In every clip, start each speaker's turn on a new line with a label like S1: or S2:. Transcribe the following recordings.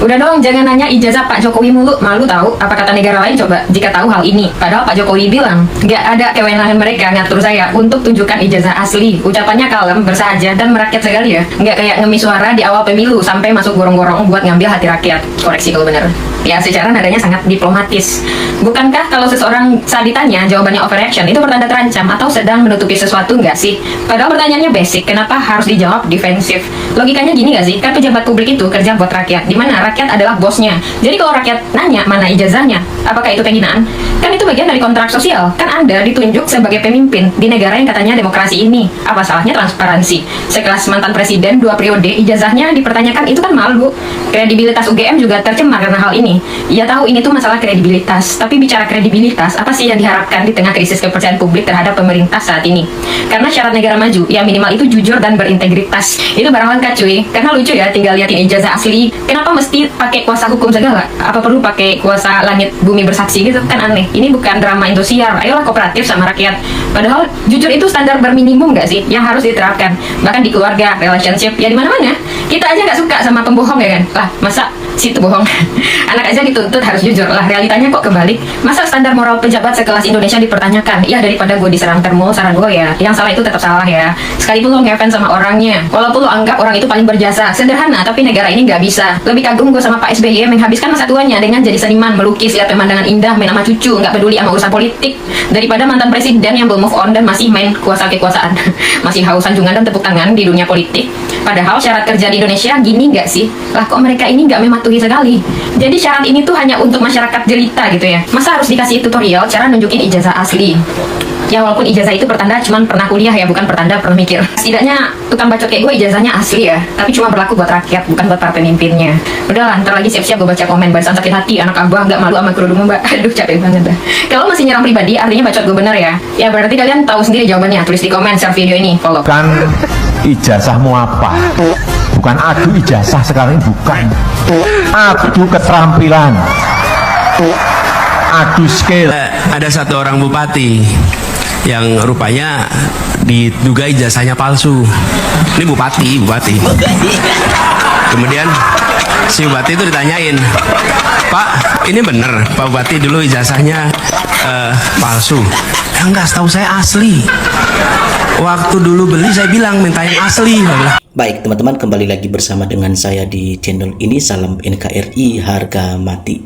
S1: Udah dong, jangan nanya ijazah Pak Jokowi mulu, malu tahu. Apa kata negara lain coba jika tahu hal ini? Padahal Pak Jokowi bilang, nggak ada kewenangan mereka ngatur saya untuk tunjukkan ijazah asli. Ucapannya kalem, bersahaja, dan merakyat sekali ya. Nggak kayak ngemis suara di awal pemilu sampai masuk gorong-gorong buat ngambil hati rakyat. Koreksi kalau bener. Ya, secara nadanya sangat diplomatis. Bukankah kalau seseorang saat ditanya jawabannya overreaction itu pertanda terancam atau sedang menutupi sesuatu nggak sih? Padahal pertanyaannya basic, kenapa harus dijawab defensif? Logikanya gini nggak sih? Kan pejabat publik itu kerja buat rakyat, di mana rakyat adalah bosnya. Jadi kalau rakyat nanya mana ijazahnya, apakah itu penghinaan? Kan itu bagian dari kontrak sosial. Kan Anda ditunjuk sebagai pemimpin di negara yang katanya demokrasi ini. Apa salahnya transparansi? Sekelas mantan presiden 2 periode, ijazahnya dipertanyakan, itu kan malu. Kredibilitas UGM juga tercemar karena hal ini. Ya tahu ini tuh masalah kredibilitas, tapi bicara kredibilitas, apa sih yang diharapkan di tengah krisis kepercayaan publik terhadap pemerintah saat ini? Karena syarat negara maju, ya minimal itu jujur dan berintegritas. Itu barang langka cuy. Karena lucu ya, tinggal liatin ijazah asli. Kenapa mesti pakai kuasa hukum segala? Apa perlu pakai kuasa langit bumi bersaksi gitu? Kan aneh. Ini bukan drama Indosiar. Ayolah kooperatif sama rakyat. Padahal jujur itu standar berminimum nggak sih yang harus diterapkan? Bahkan di keluarga, relationship, ya di mana-mana. Kita aja nggak suka sama pembohong ya kan? Lah, masa situ bohong? Anak aja dituntut harus jujur lah. Realitanya kok kebalik. Masa standar moral pejabat sekelas Indonesia dipertanyakan? Ya daripada gue diserang termo, saran gue ya, yang salah itu tetap salah ya. Sekalipun lo ngefans sama orangnya, walaupun lo anggap orang itu paling berjasa, sederhana, tapi negara ini nggak bisa. Lebih kagum gue sama Pak SBY menghabiskan masa tuanya dengan jadi seniman, melukis, lihat pemandangan indah, main sama cucu, nggak peduli sama urusan politik, daripada mantan presiden yang belum move on dan masih main kekuasaan, masih haus sanjungan dan tepuk tangan di dunia politik. Padahal syarat kerja di Indonesia gini nggak sih? Lah kok mereka ini nggak mematuhi sekali? Jadi syarat ini tuh hanya untuk masyarakat jelita gitu ya. Masa harus dikasih tutorial cara nunjukin ijazah asli? Ya walaupun ijazah itu pertanda cuman pernah kuliah ya, bukan pertanda pernah mikir. Setidaknya tukang bacot kayak gue ijazahnya asli ya, tapi cuma berlaku buat rakyat, bukan buat para pemimpinnya. Udahlah, ntar lagi siap-siap gue baca komen barisan sakit hati, anak abah nggak malu sama kerudung mbak. Aduh capek banget dah. Kalau masih nyerang pribadi, artinya bacot gue bener ya. Ya berarti kalian tahu sendiri jawabannya. Tulis di komen share video ini, follow.
S2: Kan ijazahmu apa? Bukan adu ijazah sekarang, bukan. Adu keterampilan, adu skill.
S3: Ada satu orang bupati yang rupanya diduga ijazahnya palsu. Ini bupati. Kemudian si bupati itu ditanyain, Pak, ini bener Pak Bupati dulu ijazahnya palsu? Enggak, setahu saya asli. Waktu dulu beli saya bilang minta yang asli.
S4: Baik teman-teman, kembali lagi bersama dengan saya di channel ini. Salam NKRI harga mati.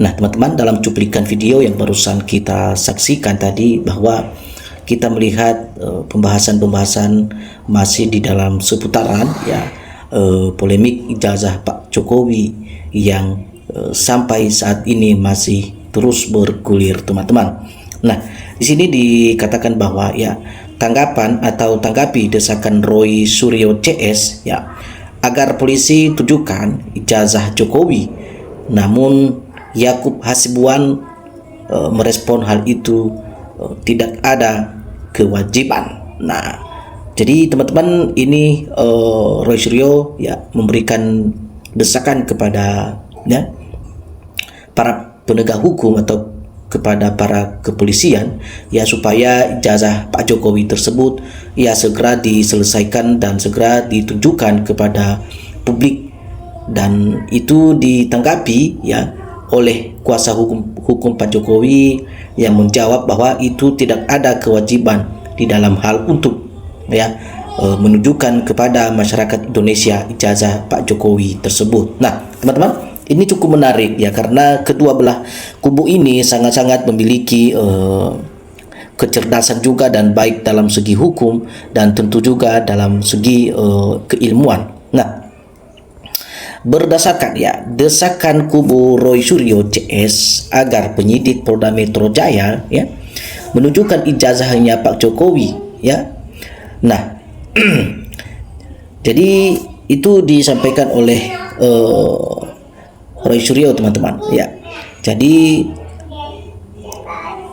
S4: Nah teman-teman, dalam cuplikan video yang barusan kita saksikan tadi, bahwa kita melihat pembahasan-pembahasan masih di dalam seputaran ya polemik ijazah Pak Jokowi yang sampai saat ini masih terus bergulir teman-teman. Nah di sini dikatakan bahwa ya tanggapi desakan Roy Suryo CS ya agar polisi tunjukkan ijazah Jokowi, namun Yakub Hasibuan merespon hal itu tidak ada kewajiban. Nah jadi teman-teman, ini Roy Suryo ya memberikan desakan kepada ya para penegak hukum atau kepada para kepolisian ya supaya ijazah Pak Jokowi tersebut ya segera diselesaikan dan segera ditunjukkan kepada publik, dan itu ditanggapi ya oleh kuasa hukum Pak Jokowi yang menjawab bahwa itu tidak ada kewajiban di dalam hal untuk ya menunjukkan kepada masyarakat Indonesia ijazah Pak Jokowi tersebut. Nah teman-teman, ini cukup menarik ya, karena kedua belah kubu ini sangat-sangat memiliki kecerdasan juga dan baik dalam segi hukum dan tentu juga dalam segi keilmuan. Nah berdasarkan ya desakan kubu Roy Suryo CS agar penyidik Polda Metro Jaya ya menunjukkan ijazahnya Pak Jokowi ya. Nah jadi itu disampaikan oleh Roy Suryo teman-teman ya. Jadi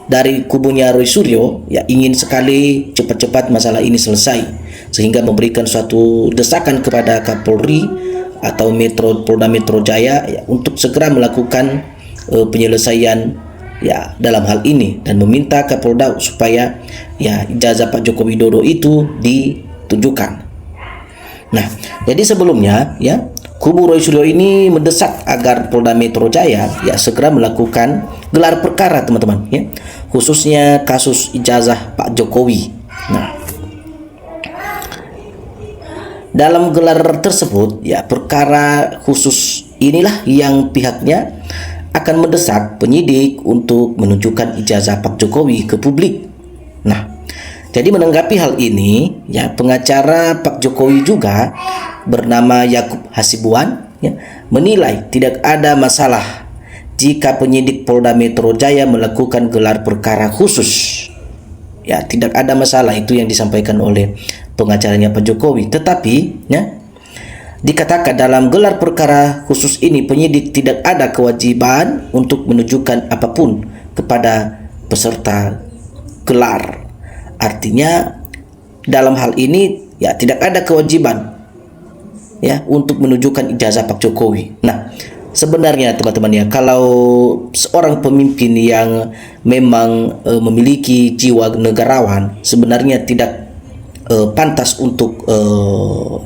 S4: dari kubunya Roy Suryo ya ingin sekali cepat-cepat masalah ini selesai, sehingga memberikan suatu desakan kepada Kapolri atau Polda Metro Jaya ya, untuk segera melakukan penyelesaian ya dalam hal ini, dan meminta Kapolda supaya ya ijazah Pak Joko Widodo itu ditunjukkan. Nah jadi sebelumnya ya kubu Roy Suryo ini mendesak agar Polda Metro Jaya ya segera melakukan gelar perkara, teman-teman, ya, khususnya kasus ijazah Pak Jokowi. Nah, dalam gelar tersebut ya perkara khusus inilah yang pihaknya akan mendesak penyidik untuk menunjukkan ijazah Pak Jokowi ke publik. Nah, jadi menanggapi hal ini ya pengacara Pak Jokowi juga bernama Yakub Hasibuan ya, menilai tidak ada masalah jika penyidik Polda Metro Jaya melakukan gelar perkara khusus. Ya, tidak ada masalah, itu yang disampaikan oleh pengacaranya Pak Jokowi. Tetapi ya, dikatakan dalam gelar perkara khusus ini penyidik tidak ada kewajiban untuk menunjukkan apapun kepada peserta gelar. Artinya dalam hal ini ya tidak ada kewajiban ya untuk menunjukkan ijazah Pak Jokowi. Nah, sebenarnya teman-teman ya, kalau seorang pemimpin yang memang memiliki jiwa negarawan sebenarnya tidak pantas untuk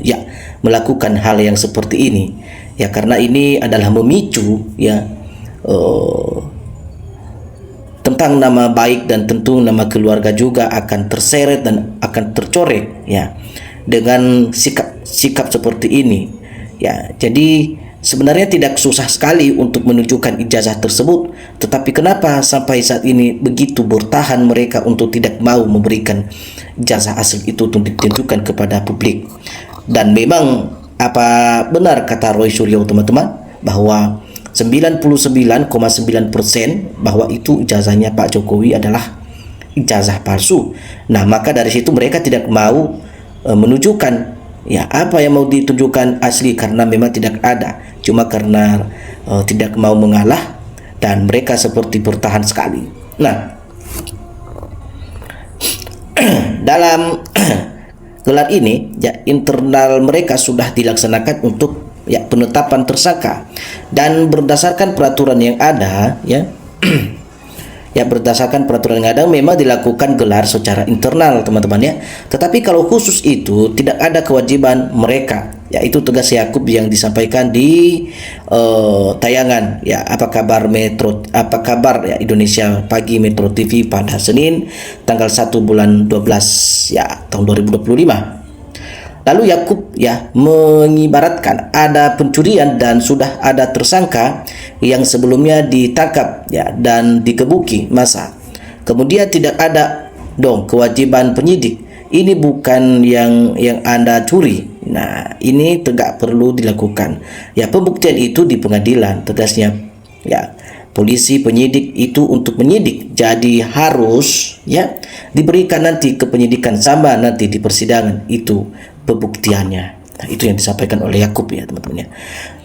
S4: ya melakukan hal yang seperti ini ya, karena ini adalah memicu ya tentang nama baik dan tentu nama keluarga juga akan terseret dan akan tercoreng ya dengan sikap seperti ini ya. Jadi sebenarnya tidak susah sekali untuk menunjukkan ijazah tersebut, tetapi kenapa sampai saat ini begitu bertahan mereka untuk tidak mau memberikan ijazah asli itu untuk ditunjukkan kepada publik. Dan memang apa benar kata Roy Suryo, teman-teman, bahwa 99,9% bahwa itu ijazahnya Pak Jokowi adalah ijazah palsu. Nah, maka dari situ mereka tidak mau menunjukkan ya apa yang mau ditunjukkan asli karena memang tidak ada, cuma karena tidak mau mengalah dan mereka seperti bertahan sekali. Nah, dalam gelar ini ya internal mereka sudah dilaksanakan untuk ya penetapan tersangka, dan berdasarkan peraturan yang ada ya ya berdasarkan peraturan yang ada memang dilakukan gelar secara internal, teman-teman ya. Tetapi kalau khusus itu tidak ada kewajiban mereka, yaitu tegas Yakub yang disampaikan di tayangan ya apa kabar ya Indonesia Pagi Metro TV pada Senin tanggal 1 bulan 12 ya tahun 2025. Lalu Yakub ya mengibaratkan ada pencurian dan sudah ada tersangka yang sebelumnya ditangkap ya dan dikebuki masa. Kemudian tidak ada dong kewajiban penyidik. Ini bukan yang Anda curi. Nah, ini tidak perlu dilakukan. Ya, pembuktian itu di pengadilan, tegasnya. Ya, polisi penyidik itu untuk menyidik. Jadi harus ya diberikan nanti ke penyidikan sama nanti di persidangan itu pembuktiannya. Nah, itu yang disampaikan oleh Yakub ya, teman-teman ya.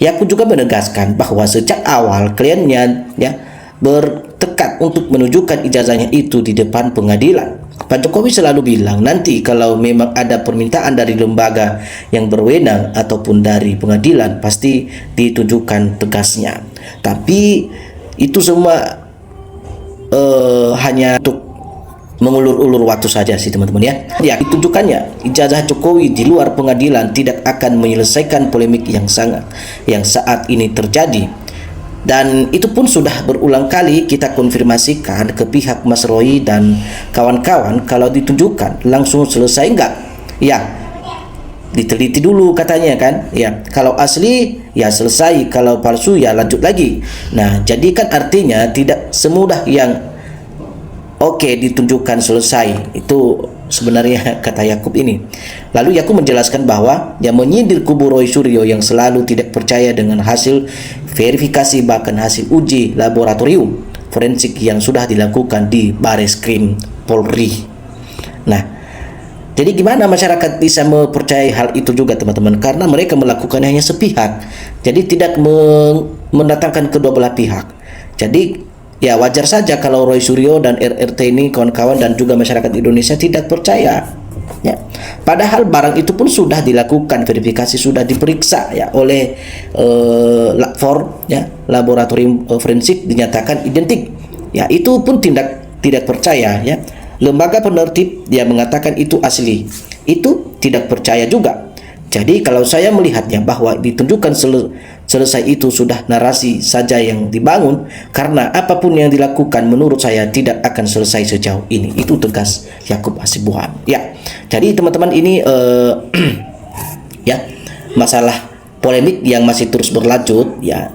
S4: Yakub juga menegaskan bahwa sejak awal kliennya ya bertekad untuk menunjukkan ijazahnya itu di depan pengadilan. Pak Jokowi selalu bilang nanti kalau memang ada permintaan dari lembaga yang berwenang ataupun dari pengadilan pasti ditunjukkan tegasnya. Tapi itu semua hanya untuk mengulur-ulur waktu saja sih, teman-teman ya. Ya, ditunjukkannya ijazah Jokowi di luar pengadilan tidak akan menyelesaikan polemik yang saat ini terjadi. Dan itu pun sudah berulang kali kita konfirmasikan ke pihak Mas Roy dan kawan-kawan, kalau ditunjukkan langsung selesai enggak? Ya, diteliti dulu katanya kan. Ya, kalau asli ya selesai, kalau palsu ya lanjut lagi. Nah, jadi kan artinya tidak semudah yang oke ditunjukkan selesai. Itu sebenarnya kata Yakub ini. Lalu Yakub menjelaskan bahwa yang menyindir kubu Roy Suryo yang selalu tidak percaya dengan hasil verifikasi bahkan hasil uji laboratorium forensik yang sudah dilakukan di Bareskrim Polri. Nah, jadi gimana masyarakat bisa mempercayai hal itu juga, teman-teman? Karena mereka melakukan hanya sepihak. Jadi tidak mendatangkan kedua belah pihak. Jadi ya wajar saja kalau Roy Suryo dan RRT ini kawan-kawan dan juga masyarakat Indonesia tidak percaya. Ya. Padahal barang itu pun sudah dilakukan verifikasi, sudah diperiksa ya oleh LAFOR ya, laboratorium forensik, dinyatakan identik. Ya, itu pun tidak percaya ya. Lembaga penertib dia mengatakan itu asli. Itu tidak percaya juga. Jadi kalau saya melihatnya bahwa ditunjukkan selesai itu sudah narasi saja yang dibangun, karena apapun yang dilakukan menurut saya tidak akan selesai sejauh ini. Itu tegas Yakub Hasibuan. Ya, jadi teman-teman ini ya, masalah polemik yang masih terus berlanjut, ya,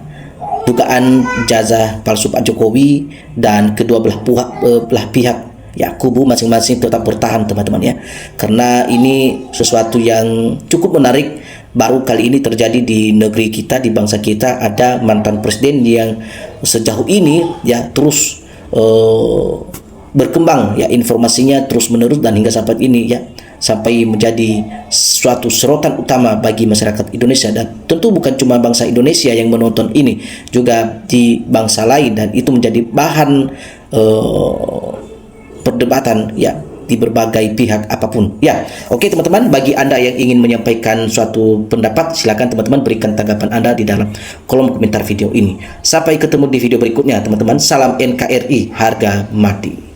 S4: dugaan ijazah palsu Pak Jokowi, dan kedua belah pihak, ya, kubu masing-masing tetap bertahan teman-teman ya, karena ini sesuatu yang cukup menarik. Baru kali ini terjadi di negeri kita, di bangsa kita, ada mantan presiden yang sejauh ini ya terus berkembang ya, informasinya terus menerus, dan hingga sampai ini ya, sampai menjadi suatu sorotan utama bagi masyarakat Indonesia. Dan tentu bukan cuma bangsa Indonesia yang menonton ini, juga di bangsa lain, dan itu menjadi bahan perdebatan ya di berbagai pihak apapun ya. Oke teman-teman, bagi Anda yang ingin menyampaikan suatu pendapat, silakan teman-teman berikan tanggapan Anda di dalam kolom komentar video ini. Sampai ketemu di video berikutnya teman-teman. Salam NKRI harga mati.